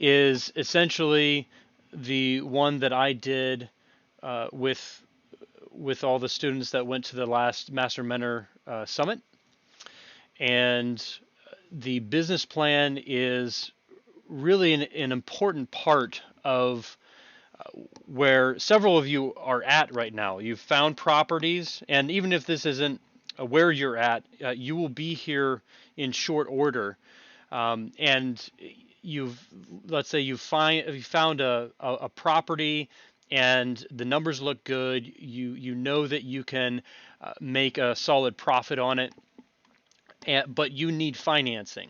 is essentially the one that I did with all the students that went to the last Master Mentor Summit. And the business plan is really an important part of where several of you are at right now. You've found properties, and even if this isn't where you're at, you will be here in short order. And you've, let's say you found a property and the numbers look good. You know that you can make a solid profit on it, but you need financing.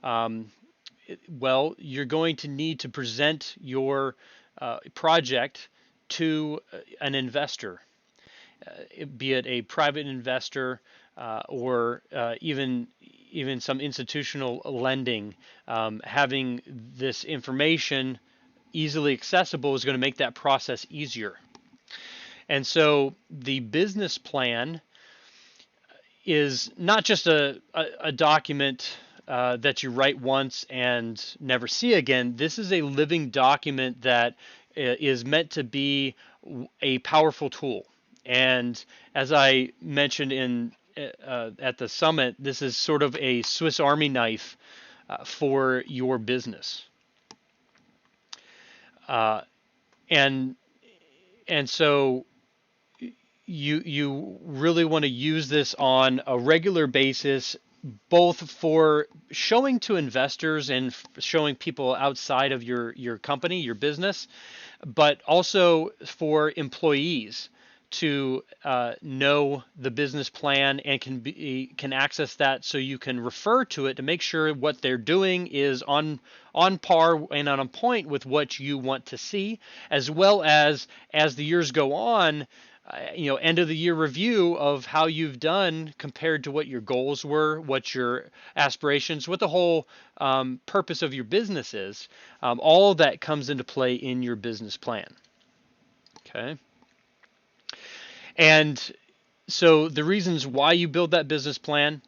Um, well, you're going to need to present your project to an investor, be it a private investor or even some institutional lending. Having this information easily accessible is going to make that process easier. And so the business plan is not just a document that you write once and never see again. This is a living document that is meant to be a powerful tool. And as I mentioned at the summit, this is sort of a Swiss Army knife for your business. Uh, and and so you really want to use this on a regular basis, both for showing to investors and showing people outside of your company, your business, but also for employees to know the business plan and can access that, so you can refer to it to make sure what they're doing is on par and on point with what you want to see, as well as the years go on, end of the year review of how you've done compared to what your goals were, what your aspirations, what the whole purpose of your business is. All that comes into play in your business plan. Okay. And so the reasons why you build that business plan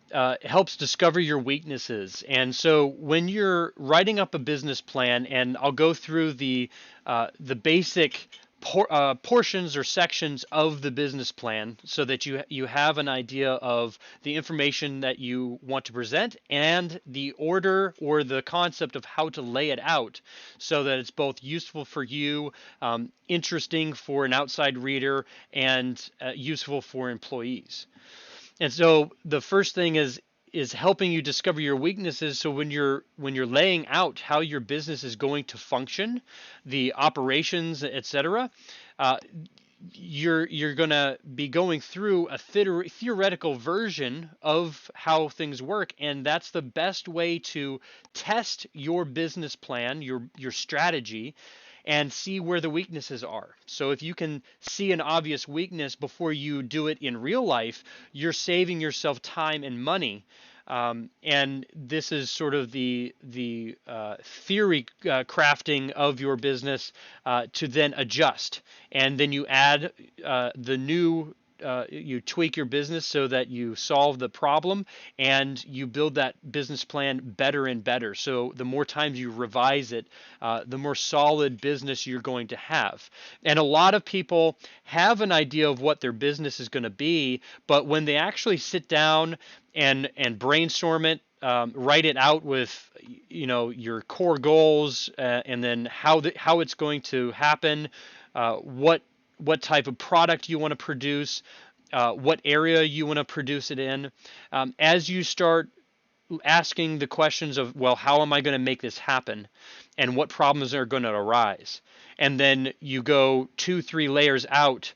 helps discover your weaknesses. And so when you're writing up a business plan, and I'll go through the basic portions or sections of the business plan so that you have an idea of the information that you want to present and the order or the concept of how to lay it out so that it's both useful for you, interesting for an outside reader, and useful for employees. And so the first thing is helping you discover your weaknesses. So when you're laying out how your business is going to function, the operations, etc., you're going to be going through a theoretical version of how things work, and that's the best way to test your business plan, your strategy, and see where the weaknesses are. So if you can see an obvious weakness before you do it in real life, you're saving yourself time and money. And this is sort of the theory crafting of your business to then adjust. And then you add the new you tweak your business so that you solve the problem, and you build that business plan better and better. So the more times you revise it, the more solid business you're going to have. And a lot of people have an idea of what their business is going to be, but when they actually sit down and brainstorm it, write it out with your core goals, and then how it's going to happen, what type of product you want to produce, what area you want to produce it in. As you start asking the questions of, well, how am I going to make this happen, and what problems are going to arise, and then you go 2-3 layers out,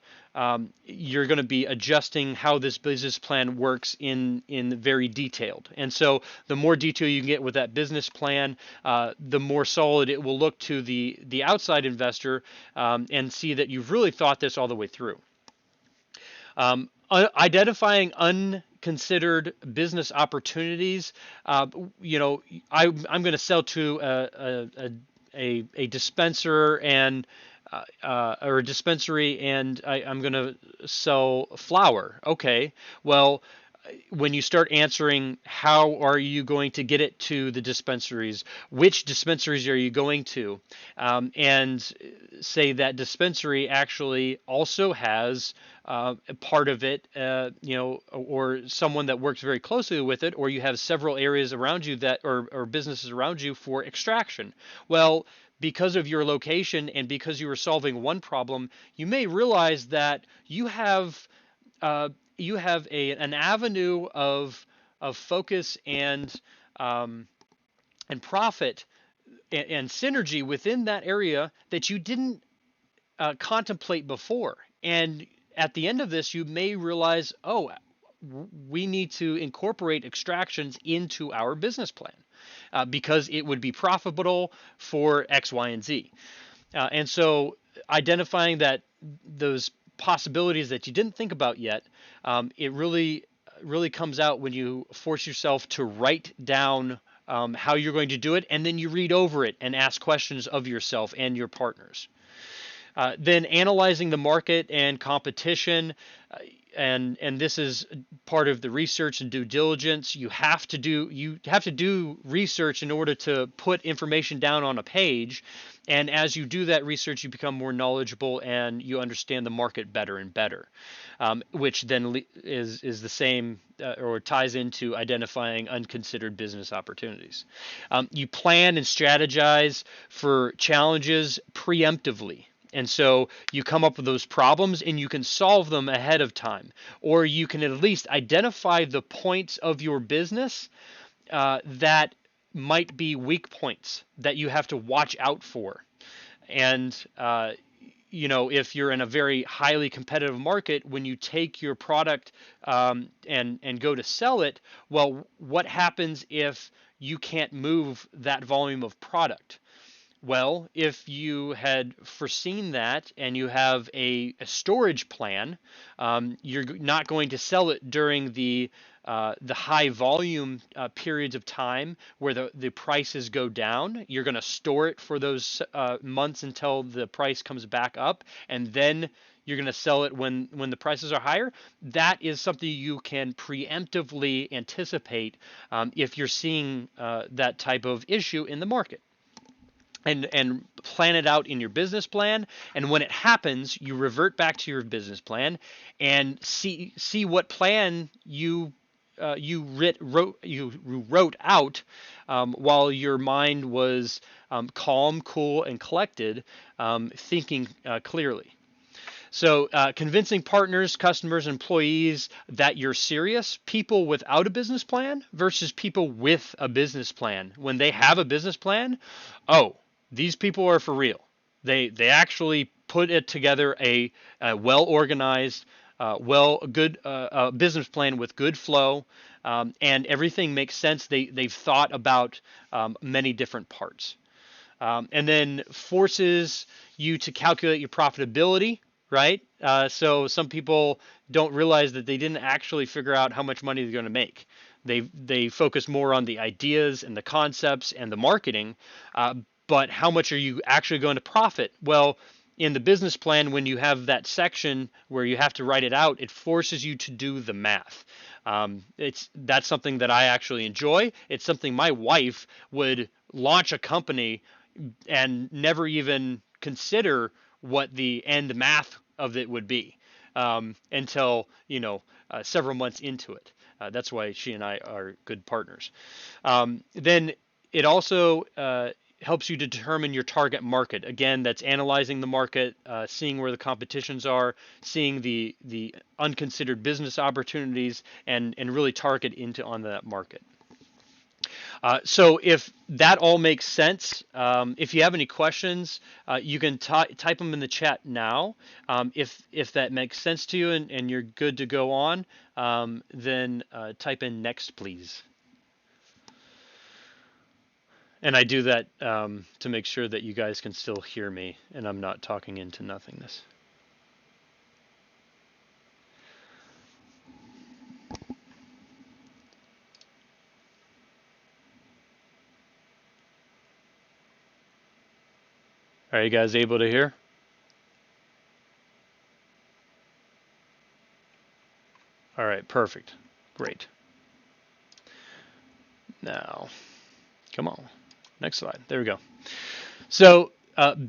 you're going to be adjusting how this business plan works in very detailed. And so the more detail you can get with that business plan, the more solid it will look to the outside investor, and see that you've really thought this all the way through. Identifying unconsidered business opportunities. I'm going to sell to a dispenser and or a dispensary, and I'm going to sell flour. Okay, well, when you start answering how are you going to get it to the dispensaries, which dispensaries are you going to, and say that dispensary actually also has a part of it, or someone that works very closely with it, or you have several areas around you that, or businesses around you for extraction. Well, because of your location and because you are solving one problem, you may realize that uh, you have an avenue of focus um, and profit and synergy within that area that you didn't contemplate before. And at the end of this, you may realize, oh, we need to incorporate extractions into our business plan because it would be profitable for X, Y, and Z. And so identifying that those possibilities that you didn't think about yet, it really comes out when you force yourself to write down how you're going to do it, and then you read over it and ask questions of yourself and your partners. Then analyzing the market and competition, and this is part of the research and due diligence. You have to do research in order to put information down on a page, and as you do that research, you become more knowledgeable and you understand the market better and better, which then is the same or ties into identifying unconsidered business opportunities. You plan and strategize for challenges preemptively. And so you come up with those problems and you can solve them ahead of time, or you can at least identify the points of your business that might be weak points that you have to watch out for. And if you're in a very highly competitive market, when you take your product and go to sell it, well, what happens if you can't move that volume of product? Well, if you had foreseen that and you have a storage plan, you're not going to sell it during the high volume periods of time where the prices go down. You're going to store it for those months until the price comes back up, and then you're going to sell it when the prices are higher. That is something you can preemptively anticipate if you're seeing that type of issue in the market, and plan it out in your business plan. And when it happens, you revert back to your business plan and see what plan you wrote out while your mind was calm, cool, and collected, thinking clearly. So, convincing partners, customers, employees that you're serious, people without a business plan versus people with a business plan. When they have a business plan, oh, these people are for real. They actually put it together a well organized, good business plan with good flow, and everything makes sense. They've thought about many different parts, and then forces you to calculate your profitability, right? So some people don't realize that they didn't actually figure out how much money they're going to make. They focus more on the ideas and the concepts and the marketing, but how much are you actually going to profit? Well, in the business plan, when you have that section where you have to write it out, it forces you to do the math. That's something that I actually enjoy. It's something my wife would launch a company and never even consider what the end math of it would be until several months into it. That's why she and I are good partners. Then it also helps you to determine your target market. Again, that's analyzing the market, seeing where the competitions are, seeing the unconsidered business opportunities, and really target into on that market. So if that all makes sense, if you have any questions, you can type them in the chat now. If that makes sense to you and you're good to go on, then type in next, please. And I do that to make sure that you guys can still hear me and I'm not talking into nothingness. Are you guys able to hear? All right, perfect. Great. Now, come on. Next slide. There we go. So,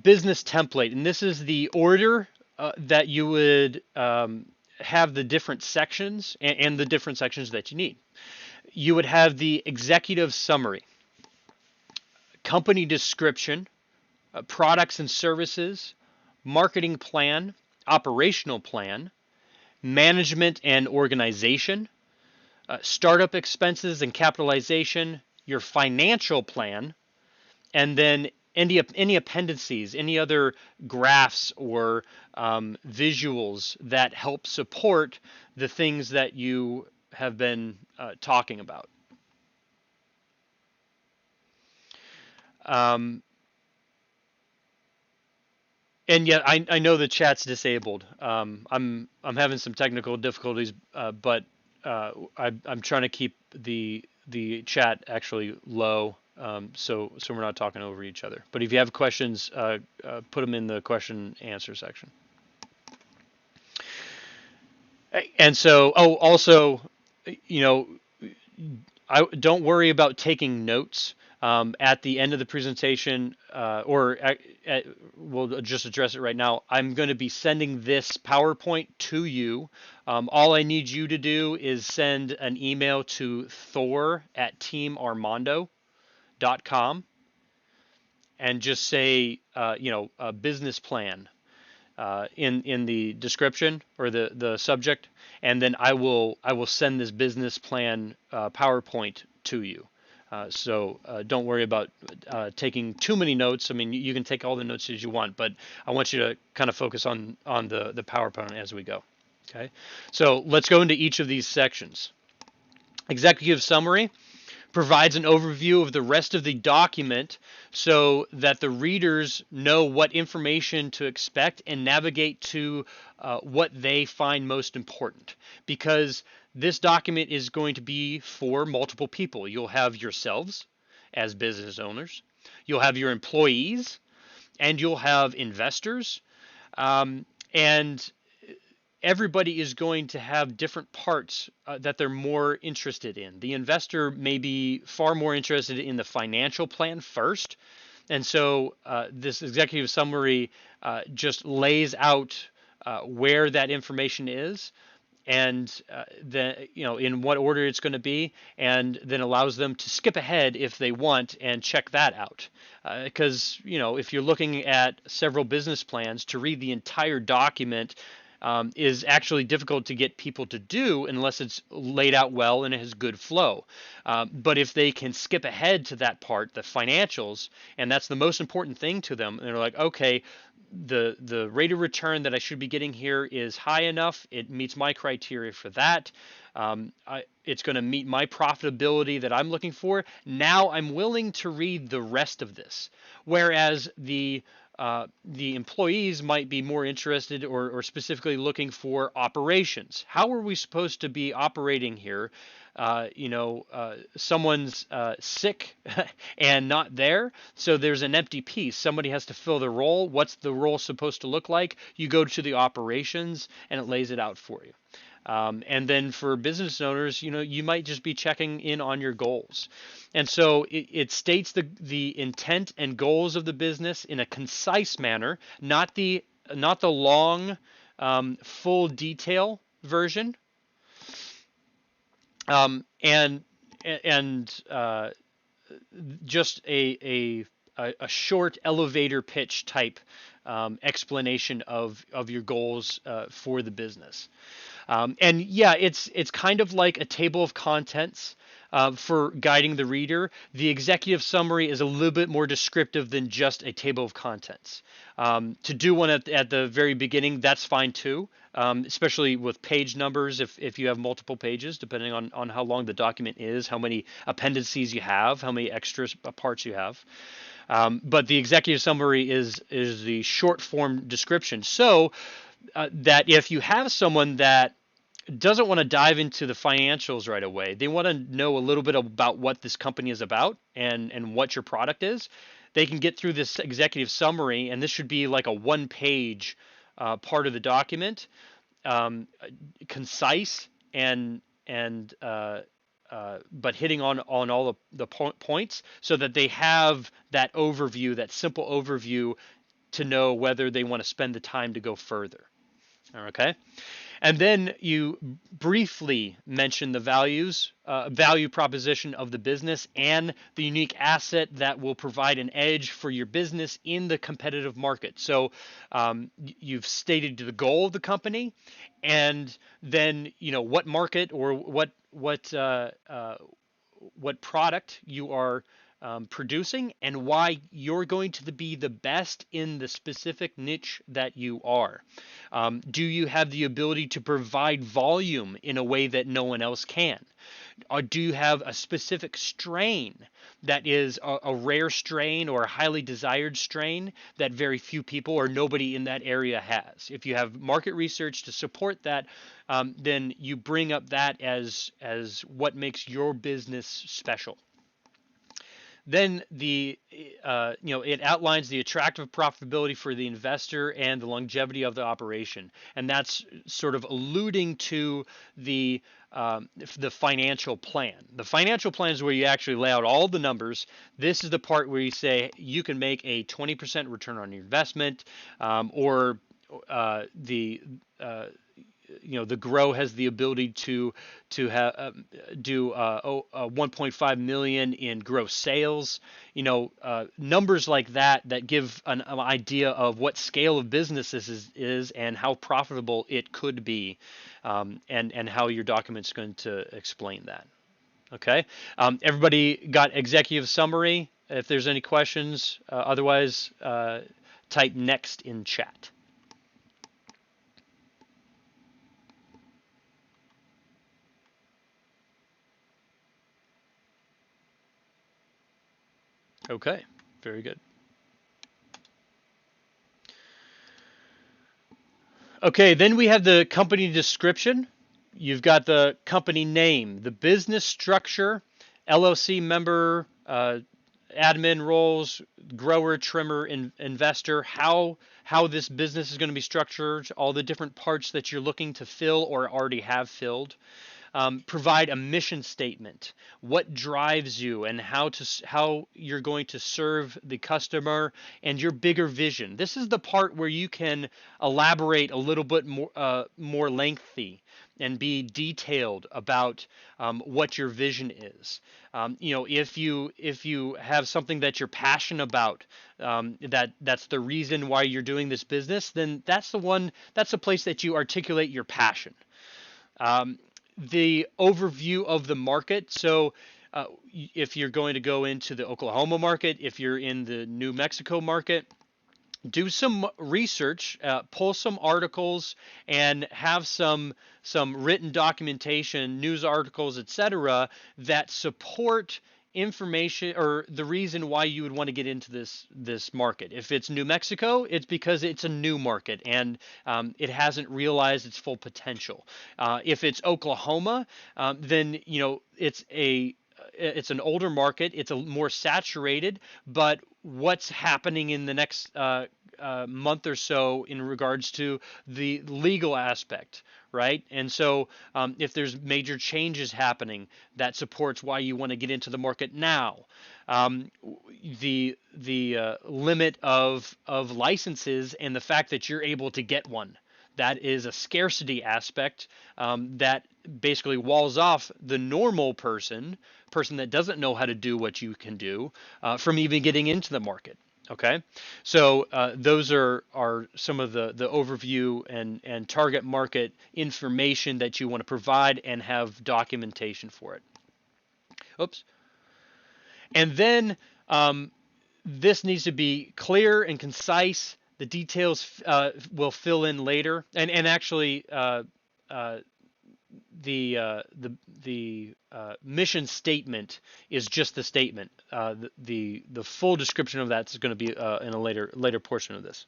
business template, and this is the order that you would have the different sections and the different sections that you need. You would have the executive summary, company description, products and services, marketing plan, operational plan, management and organization, startup expenses and capitalization, your financial plan, and then any appendices, any other graphs or visuals that help support the things that you have been talking about. And yet, I know the chat's disabled. I'm having some technical difficulties, but I'm trying to keep the chat actually low, so we're not talking over each other. But if you have questions, put them in the question answer section. And so, also, you know, don't worry about taking notes at the end of the presentation, we'll just address it right now. I'm going to be sending this PowerPoint to you. All I need you to do is send an email to thor@teamarmando.com and just say, a business plan in the description or the subject, and then I will send this business plan PowerPoint to you. So don't worry about taking too many notes. I mean, you can take all the notes as you want, but I want you to kind of focus on the PowerPoint as we go. Okay, so let's go into each of these sections. Executive summary provides an overview of the rest of the document so that the readers know what information to expect and navigate to what they find most important. Because this document is going to be for multiple people. You'll have yourselves as business owners, you'll have your employees, and you'll have investors. And everybody is going to have different parts that they're more interested in. The investor may be far more interested in the financial plan first. And so this executive summary just lays out where that information is, and then in what order it's going to be, and then allows them to skip ahead if they want and check that out. Because if you're looking at several business plans, to read the entire document is actually difficult to get people to do unless it's laid out well and it has good flow. But if they can skip ahead to that part, the financials, and that's the most important thing to them, and they're like, okay, the rate of return that I should be getting here is high enough. It meets my criteria for that. It's going to meet my profitability that I'm looking for. Now I'm willing to read the rest of this. Whereas the employees might be more interested or specifically looking for operations. How are we supposed to be operating here? Someone's sick and not there, so there's an empty piece. Somebody has to fill the role. What's the role supposed to look like? You go to the operations, and it lays it out for you. And then for business owners, you might just be checking in on your goals. And so it states the intent and goals of the business in a concise manner, not the long, full detail version. And just a short elevator pitch type explanation of your goals for the business. And yeah, it's kind of like a table of contents for guiding the reader. The executive summary is a little bit more descriptive than just a table of contents. To do one at the very beginning, that's fine too, especially with page numbers if you have multiple pages, depending on how long the document is, how many appendices you have, how many extra parts you have. But the executive summary is the short form description. So that if you have someone that doesn't want to dive into the financials right away, they want to know a little bit about what this company is about and what your product is, they can get through this executive summary, and this should be like a one-page part of the document, concise and but hitting on all the points so that they have that overview, that simple overview to know whether they want to spend the time to go further. Okay. And then you briefly mention the value proposition of the business and the unique asset that will provide an edge for your business in the competitive market. So you've stated the goal of the company, and then what market or what product you are producing, and why you're going to be the best in the specific niche that you are. Do you have the ability to provide volume in a way that no one else can? Or do you have a specific strain that is a rare strain or a highly desired strain that very few people or nobody in that area has? If you have market research to support that, then you bring up that as what makes your business special. Then it outlines the attractive profitability for the investor and the longevity of the operation, and that's sort of alluding to the financial plan. The financial plan is where you actually lay out all the numbers. This is the part where you say you can make a 20% return on your investment, or the the grow has the ability to do 1.5 million in gross sales. Numbers like that give an idea of what scale of business this is and how profitable it could be, and how your document's going to explain that. Okay. Everybody got executive summary? If there's any questions, otherwise, type next in chat. Okay, very good. Okay, then we have the company description. You've got the company name, the business structure, LLC member, admin roles, grower, trimmer, investor, how this business is going to be structured, all the different parts that you're looking to fill or already have filled. Provide a mission statement, what drives you, and how you're going to serve the customer, and your bigger vision. This is the part where you can elaborate a little bit more lengthy and be detailed about what your vision is. If you have something that you're passionate about, that's the reason why you're doing this business, then that's the place that you articulate your passion. The overview of the market. So if you're going to go into the Oklahoma market, if you're in the New Mexico market, do some research, pull some articles, and have some written documentation, news articles, etc., that support information or the reason why you would want to get into this market. If it's New Mexico, it's because it's a new market and it hasn't realized its full potential. If it's Oklahoma, then it's an older market. It's a more saturated, but what's happening in the next month or so in regards to the legal aspect, right? And so if there's major changes happening, that supports why you want to get into the market now. The limit of licenses and the fact that you're able to get one. That is a scarcity aspect that basically walls off the normal person that doesn't know how to do what you can do from even getting into the market. Okay, so those are some of the overview and target market information that you want to provide and have documentation for it. Oops. And then this needs to be clear and concise. The details will fill in later, and actually the mission statement is just the statement. The full description of that is going to be in a later portion of this.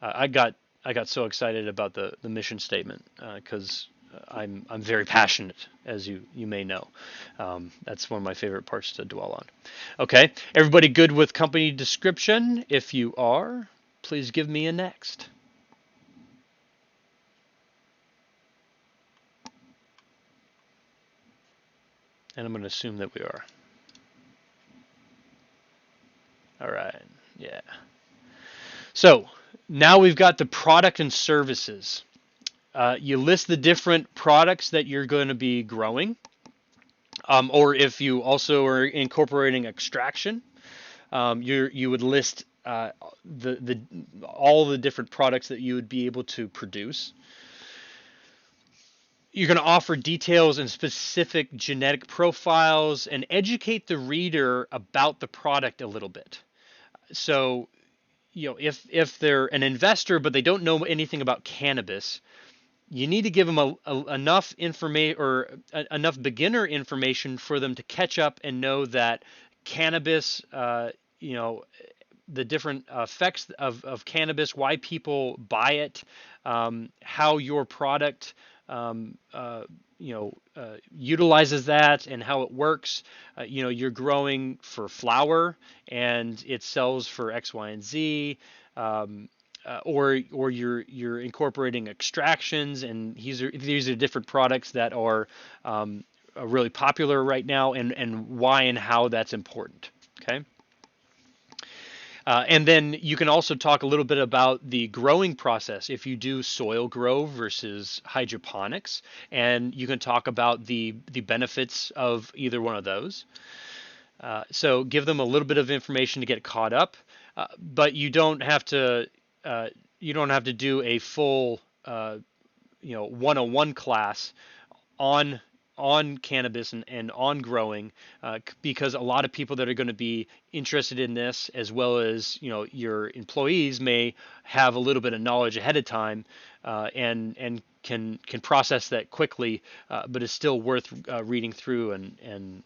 I got so excited about the mission statement because I'm very passionate, as you may know. That's one of my favorite parts to dwell on. Okay, everybody good with company description? If you are, please give me a next. And I'm going to assume that we are. All right. Yeah. So now we've got the product and services. You list the different products that you're going to be growing, or if you also are incorporating extraction, you would list the all the different products that you would be able to produce. You're going to offer details and specific genetic profiles and educate the reader about the product a little bit. So, if they're an investor but they don't know anything about cannabis, you need to give them enough information or enough beginner information for them to catch up and know that cannabis, you know, the different effects of cannabis, why people buy it, how your product, um, uh, utilizes that and how it works. You're growing for flower and it sells for X, Y, and Z. Um, or you're incorporating extractions, and these are different products that are really popular right now, and why and how that's important. Okay. And then you can also talk a little bit about the growing process if you do soil grow versus hydroponics, and you can talk about the benefits of either one of those. So give them a little bit of information to get caught up, but uh, you don't have to do a full 101 class on cannabis and on growing, because a lot of people that are going to be interested in this, as well as your employees, may have a little bit of knowledge ahead of time, and can process that quickly, but it's still worth reading through and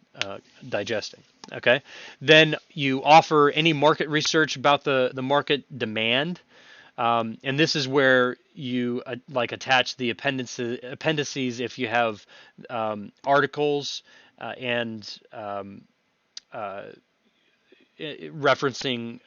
digesting. Okay, then you offer any market research about the market demand, and this is where you like attach the appendices if you have articles, and uh, referencing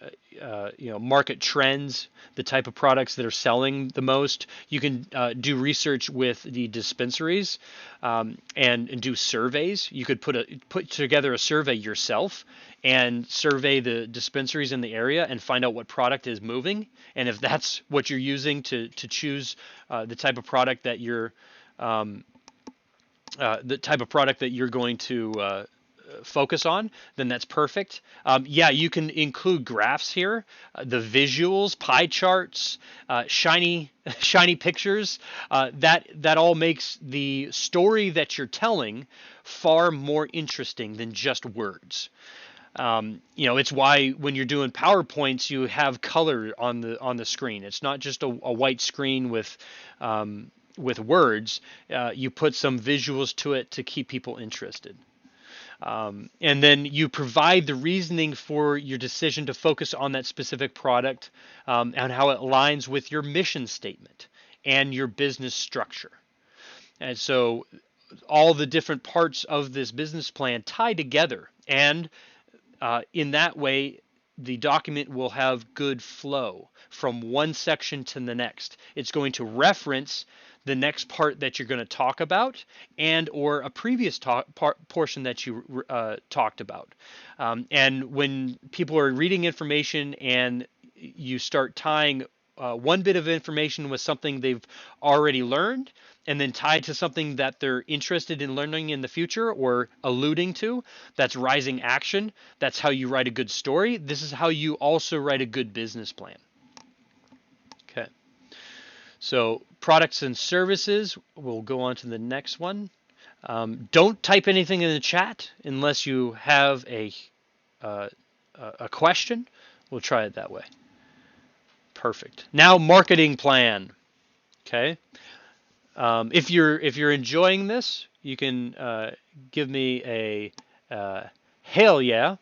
market trends, the type of products that are selling the most. You can do research with the dispensaries, and do surveys. You could put together a survey yourself and survey the dispensaries in the area and find out what product is moving, and if that's what you're using to choose the type of product that um, you're going to focus on, then that's perfect. Yeah, you can include graphs here, the visuals, pie charts, shiny shiny pictures. That all makes the story that you're telling far more interesting than just words. It's why when you're doing PowerPoints, you have color on the screen. It's not just a white screen with words. You put some visuals to it to keep people interested. And then you provide the reasoning for your decision to focus on that specific product, and how it aligns with your mission statement and your business structure. And so all the different parts of this business plan tie together. And in that way, the document will have good flow from one section to the next. It's going to reference the next part that you're going to talk about, and or a previous portion that you talked about. And when people are reading information and you start tying one bit of information with something they've already learned, and then tied to something that they're interested in learning in the future or alluding to, that's rising action. That's how you write a good story. This is how you also write a good business plan. Okay. So products and services, we'll go on to the next one. Don't type anything in the chat unless you have uh, a question. We'll try it that way. Perfect. Now, marketing plan. Okay. If you're enjoying this, you can give me a hell yeah,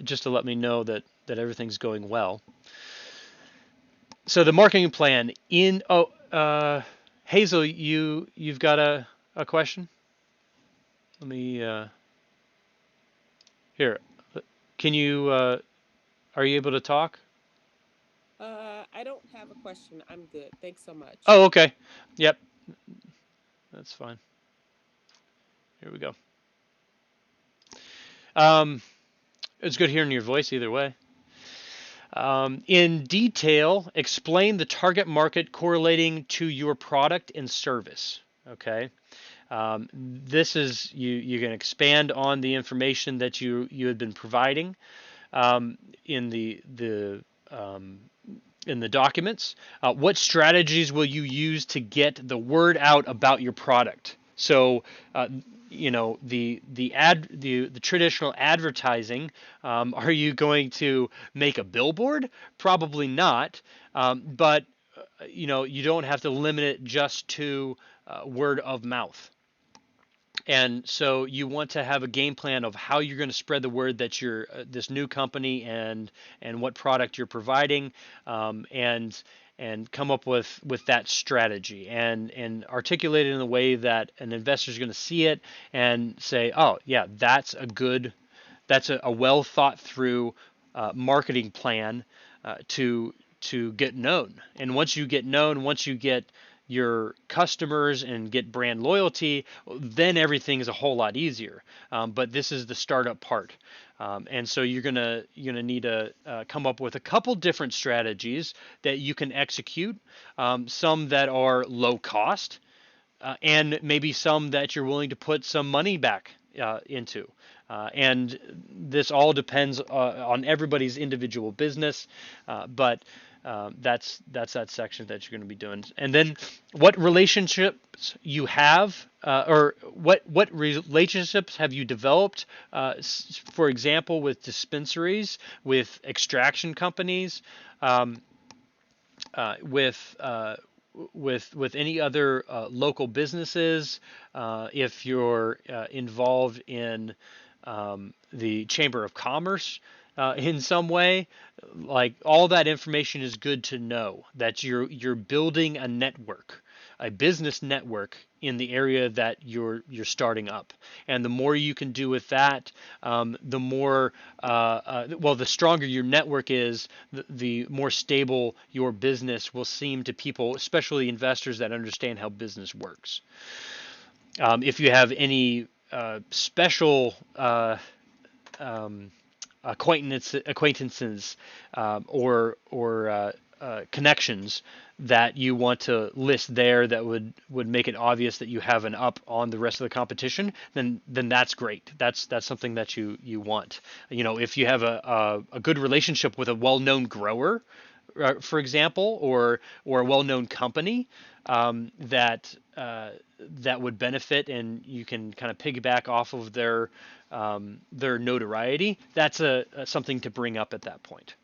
just to let me know that everything's going well. So the marketing plan in Hazel, you've got a question. Let me here. Can you are you able to talk? I don't have a question. I'm good. Thanks so much. Oh, okay. Yep, that's fine. Here we go. Um, it's good hearing your voice either way. In detail, explain the target market correlating to your product and service. Okay. This is you can expand on the information that you had been providing um, in um, the documents. What strategies will you use to get the word out about your product? So, the traditional advertising. Are you going to make a billboard? Probably not. But you don't have to limit it just to word of mouth. And so you want to have a game plan of how you're going to spread the word that you're this new company and what product you're providing, and come up with that strategy and articulate it in a way that an investor is going to see it and say, oh yeah, that's a well thought through marketing plan to get known. And once you get known, once you get your customers and get brand loyalty, then everything is a whole lot easier. But this is the startup part. And so you're gonna need to come up with a couple different strategies that you can execute. Some that are low cost, and maybe some that you're willing to put some money back into. And this all depends on everybody's individual business, but that's that section that you're going to be doing. And then, what relationships you have, or what relationships have you developed? For example, with dispensaries, with extraction companies, um, with any other local businesses, if you're involved in the Chamber of Commerce in some way, like all that information is good to know that you're building a network, a business network in the area that you're starting up. And the more you can do with that, the more well, the stronger your network is, the more stable your business will seem to people, especially investors that understand how business works. If you have any special acquaintances, or connections that you want to list there that would make it obvious that you have an up on the rest of the competition, then that's great. That's something that you want. If you have a good relationship with a well-known grower, for example, or a well-known company that would benefit, and you can kind of piggyback off of their notoriety. That's something to bring up at that point.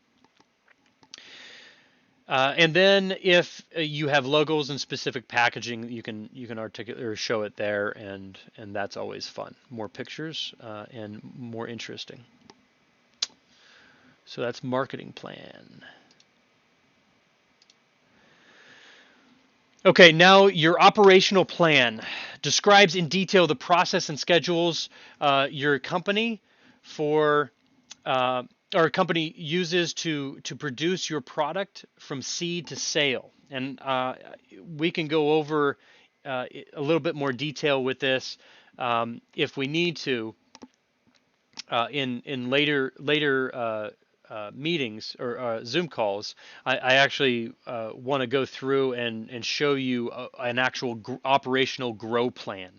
And then if you have logos and specific packaging, you can articulate or show it there, and that's always fun. More pictures and more interesting. So that's marketing plan. Okay, now your operational plan describes in detail the process and schedules your company for or a company uses to produce your product from seed to sale. And we can go over a little bit more detail with this if we need to in later meetings or Zoom calls. I actually want to go through and show you an actual operational grow plan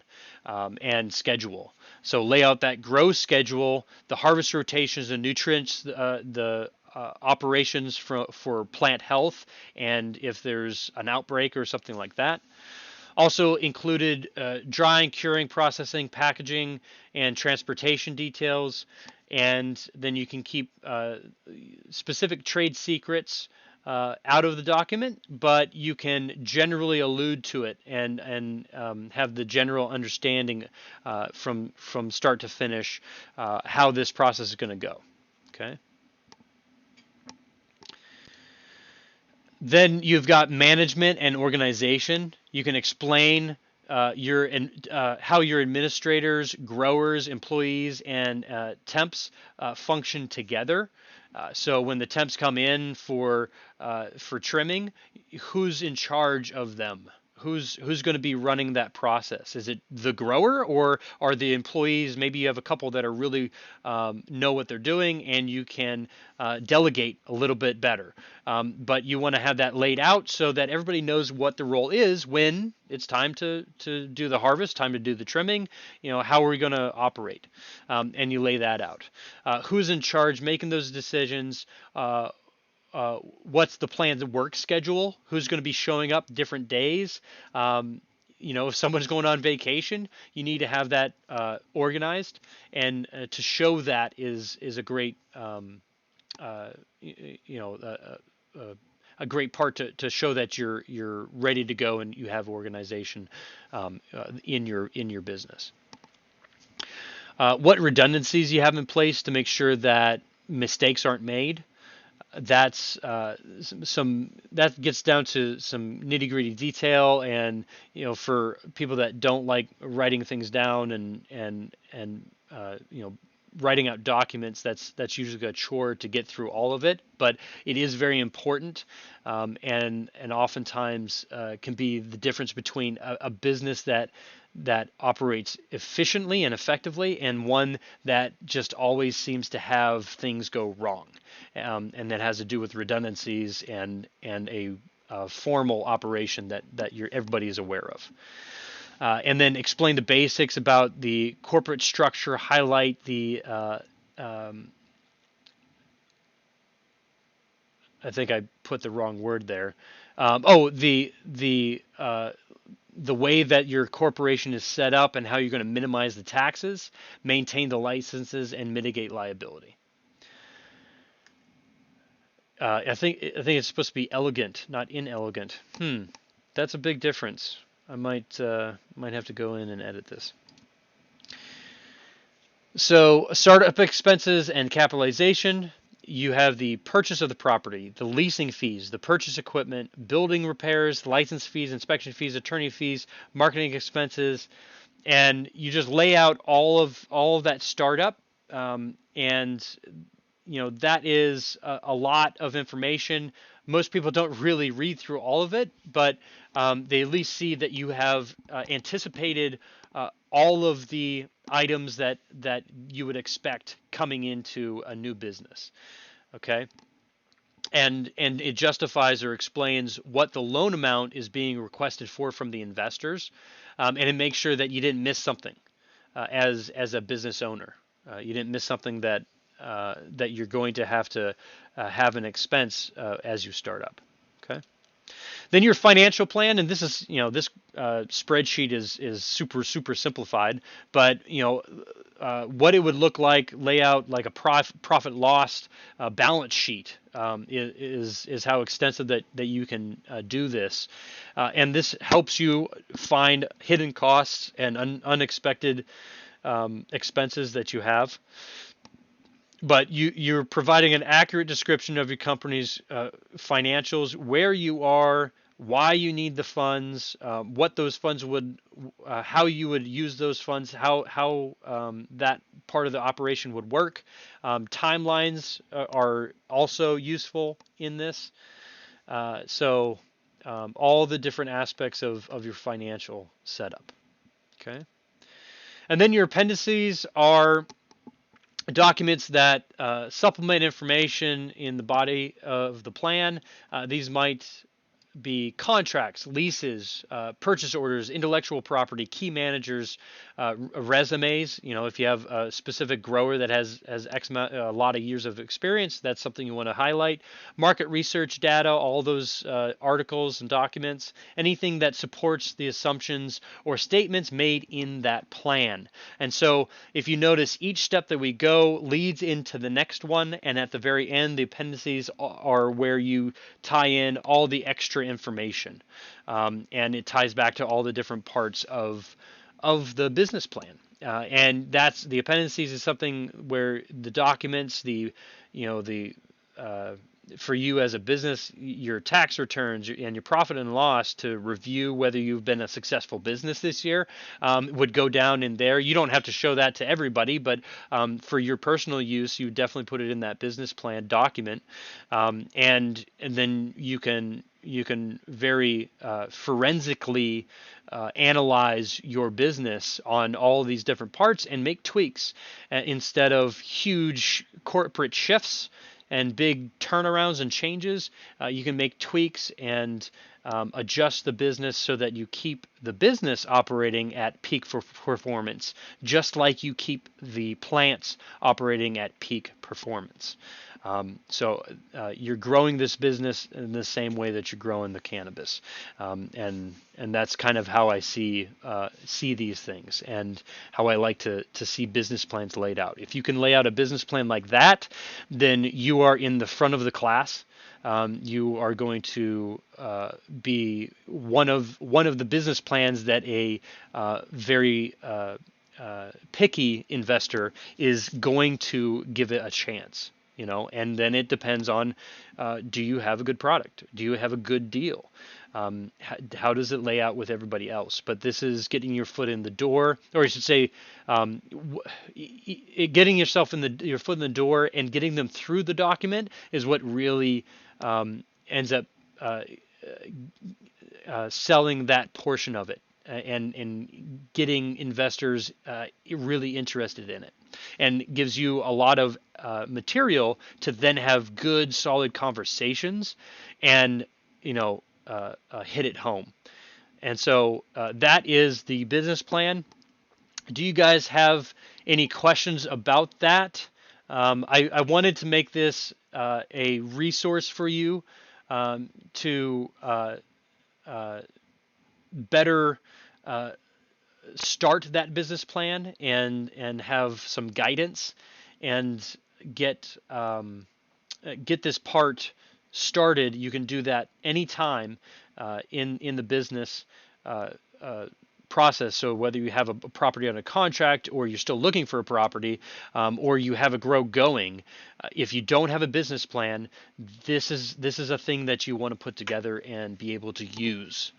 and schedule. So lay out that grow schedule, the harvest rotations, the nutrients, the operations for plant health, and if there's an outbreak or something like that. Also included drying, curing, processing, packaging, and transportation details. And then you can keep specific trade secrets out of the document, but you can generally allude to it and have the general understanding from start to finish how this process is going to go. Okay. Then you've got management and organization. You can explain how your administrators, growers, employees, and temps function together. So when the temps come in for trimming, who's in charge of them? who's going to be running that process? Is it the grower, or are the employees? Maybe you have a couple that are really know what they're doing, and you can delegate a little bit better. But you want to have that laid out so that everybody knows what the role is when it's time to do the harvest, time to do the trimming. How are we going to operate? And you lay that out. Who's in charge making those decisions? What's the planned work schedule? Who's going to be showing up different days? If someone's going on vacation, you need to have that organized, and to show that is a great you know a great part to show that you're ready to go and you have organization in your business. What redundancies you have in place to make sure that mistakes aren't made. That's that gets down to some nitty gritty detail, and for people that don't like writing things down and writing out documents, that's usually a chore to get through all of it, but it is very important, and oftentimes can be the difference between a business that operates efficiently and effectively, and one that just always seems to have things go wrong, and that has to do with redundancies and a formal operation that everybody is aware of. And then explain the basics about the corporate structure, highlight the I think I put the wrong word there. The way that your corporation is set up and how you're going to minimize the taxes, maintain the licenses, and mitigate liability. I think it's supposed to be elegant, not inelegant. That's a big difference. I might have to go in and edit this. So startup expenses and capitalization. You have the purchase of the property, the leasing fees, the purchase equipment, building repairs, license fees, inspection fees, attorney fees, marketing expenses, and you just lay out all of that startup, and that is a lot of information. Most people don't really read through all of it, but they at least see that you have anticipated all of the items that you would expect coming into a new business. Okay. And it justifies or explains what the loan amount is being requested from the investors, and it makes sure that you didn't miss something as a business owner. You didn't miss something that you're going to have an expense as you start up. Okay. Then your financial plan, and this is this spreadsheet is super simplified, but what it would lay out like a profit loss balance sheet, is how extensive that you can do this, and this helps you find hidden costs and unexpected expenses that you have. But you're providing an accurate description of your company's financials, where you are, why you need the funds, what those funds how you would use those funds, how that part of the operation would work. Timelines are also useful in this. So all the different aspects of your financial setup. Okay. And then your appendices are documents that supplement information in the body of the plan. These might be contracts, leases, purchase orders, intellectual property, key managers, resumes. If you have a specific grower that has a lot of years of experience, that's something you want to highlight. Market research data, all those articles and documents, anything that supports the assumptions or statements made in that plan. And so if you notice, each step that we go leads into the next one, and at the very end, the appendices are where you tie in all the extra information, and it ties back to all the different parts of the business plan. And that's the appendices is something where the documents, for you as a business, your tax returns and your profit and loss to review whether you've been a successful business this year, would go down in there. You don't have to show that to everybody, but for your personal use, you definitely put it in that business plan document, and then you can very forensically analyze your business on all these different parts and make tweaks instead of huge corporate shifts and big turnarounds and changes. You can make tweaks and adjust the business so that you keep the business operating at peak for performance, just like you keep the plants operating at peak performance. So you're growing this business in the same way that you're growing the cannabis, and that's kind of how I see these things, and how I like to see business plans laid out. If you can lay out a business plan like that, then you are in the front of the class. You are going to be one of the business plans that a very picky investor is going to give it a chance. And then it depends on, do you have a good product? Do you have a good deal? How does it lay out with everybody else? But this is getting your foot in the door, or I should say, getting your foot in the door and getting them through the document is what really ends up selling that portion of it, and getting investors really interested in it, and gives you a lot of material to then have good, solid conversations and hit it home. And so that is the business plan. Do you guys have any questions about that? I wanted to make this a resource for you, to better start that business plan and have some guidance, and get get this part started. You can do that anytime in the business process. So whether you have a property on a contract, or you're still looking for a property, or you have a grow going, if you don't have a business plan, this is a thing that you want to put together and be able to use.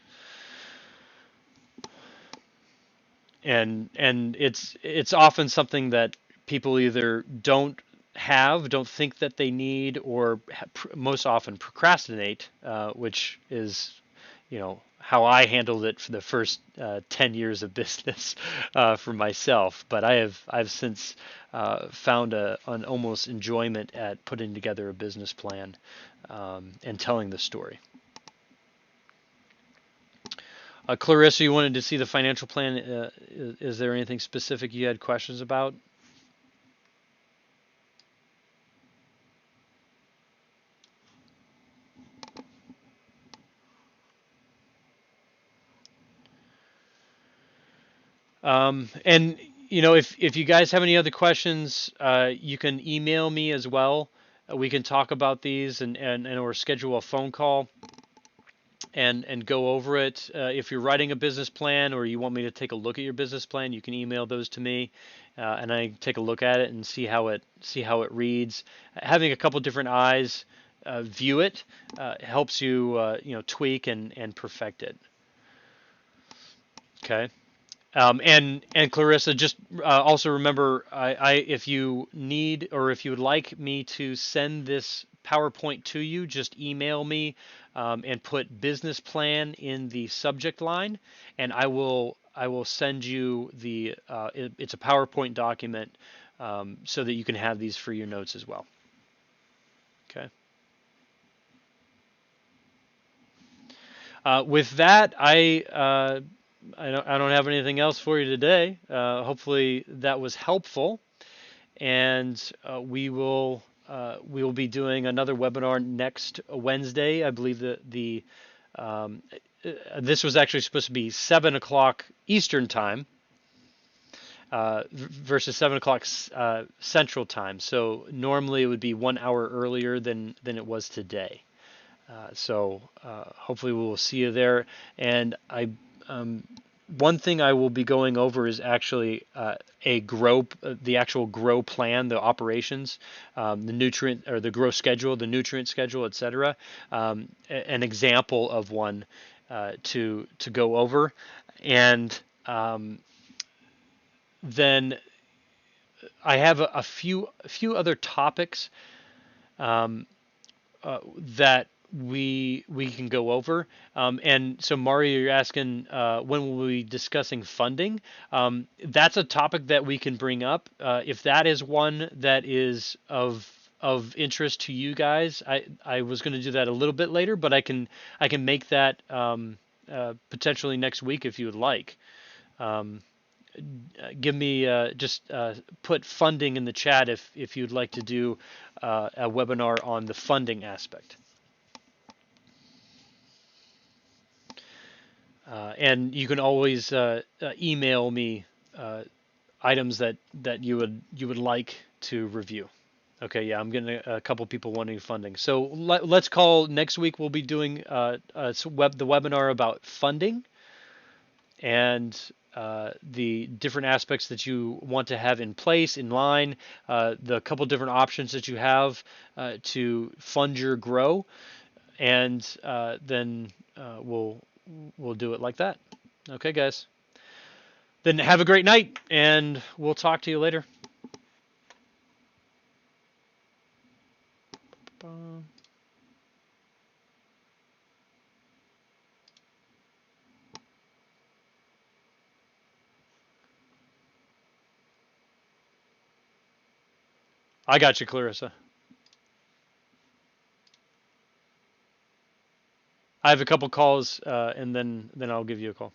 And it's often something that people either don't think that they need, or most often procrastinate, which is how I handled it for the first 10 years of business for myself. But I've since found an almost enjoyment at putting together a business plan, and telling the story. Clarissa, you wanted to see the financial plan. Is there anything specific you had questions about? And if you guys have any other questions, you can email me as well. We can talk about these, and or schedule a phone call and go over it. If you're writing a business plan, or you want me to take a look at your business plan, you can email those to me, and I take a look at it and see how it reads. Having a couple different eyes view it helps you tweak and perfect it. Okay. And Clarissa, just also remember, if you need, or if you would like me to send this PowerPoint to you, just email me, and put business plan in the subject line, and I will send you it's a PowerPoint document, so that you can have these for your notes as well. Okay. With that, I don't have anything else for you today. Hopefully that was helpful, and we will be doing another webinar next Wednesday. I believe that this was actually supposed to be 7 o'clock Eastern time, versus 7 o'clock Central time. So normally it would be 1 hour earlier than it was today. So hopefully we will see you there. And one thing I will be going over is actually the actual grow plan, the operations, the nutrient, or the grow schedule, the nutrient schedule, etc. An example of one to go over, and then I have a few other topics that we can go over. And so Mario, you're asking when will we be discussing funding? That's a topic that we can bring up. If that is one that is of interest to you guys, I was going to do that a little bit later, but I can make that potentially next week if you would like. Um, Give me just put funding in the chat if you'd like to do a webinar on the funding aspect. And you can always email me uh, items that you would like to review. Okay, yeah, I'm getting a couple people wanting funding. So let's call next week. We'll be doing the webinar about funding and the different aspects that you want to have in place, in line, the couple different options that you have to fund your grow, and then we'll do it like that. Okay, guys. Then have a great night, and we'll talk to you later. I got you, Clarissa. I have a couple calls, and then I'll give you a call.